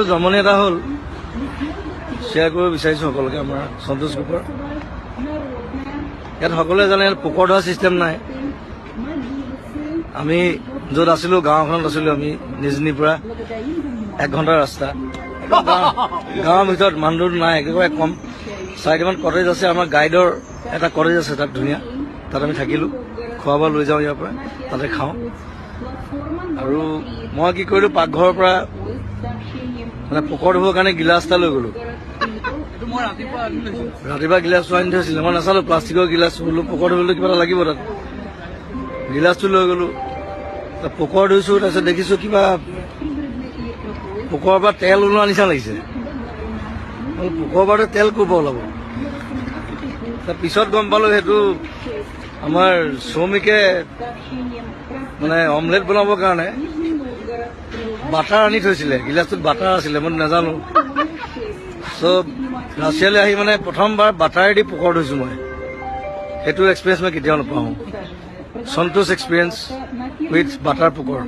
জমনি এটা হ'ল শ্বেয়াৰ কৰিব বিচাৰিছোঁ সকলোকে। আমাৰ সন্তোষ গ্ৰুপৰ ইয়াত সকলোৱে জানে পোকৰ ধৰা ছিষ্টেম নাই। আমি য'ত আছিলোঁ গাঁওখনত আছিলোঁ, আমি নিজনিৰ পৰা 1 ঘণ্টাৰ ৰাস্তা। গাঁৱৰ ভিতৰত মানুহ নাই, একেবাৰে কম। 4টামান কটেজ আছে, আমাৰ গাইডৰ এটা কটেজ আছে তাত ধুনীয়া, তাত আমি থাকিলোঁ। খোৱা বোৱা লৈ যাওঁ ইয়াৰ পৰা, তাতে খাওঁ। আৰু মই কি কৰিলোঁ, পাকঘৰৰ পৰা মানে পোকৰ ধুবৰ কাৰণে গিলাচ এটা লৈ গ'লোঁ। ৰাতিপুৱা গিলাচটো আনি থৈছিলে, মই নাচালোঁ প্লাষ্টিকৰ গিলাচ, বোলো পোকৰ ধুবলৈ কিবা এটা লাগিব তাত। গিলাচটো লৈ গ'লোঁ, পোকৰ ধুইছোঁ। তাৰপিছত দেখিছোঁ কিবা পোকৰ পৰা তেল ওলোৱা নিচিনা লাগিছে। পোকৰ পৰা তেল ক'ৰ পৰা ওলাব? পিছত গম পালোঁ সেইটো আমাৰ শ্ৰমিকে মানে অমলেট বনাবৰ কাৰণে বাটাৰ আনি থৈছিলে। গিলাচটোত বাটাৰ আছিলে, মই নাজানো। চ' ৰাছিয়ালৈ আহি মানে প্ৰথমবাৰ বাটাৰেদি পোকৰ ধুইছোঁ মই। সেইটো এক্সপিৰিয়েঞ্চ মই কেতিয়াও নাপাওঁ। সন্তোষ এক্সপিৰিয়েঞ্চ উইথ বাটাৰ পোকৰ।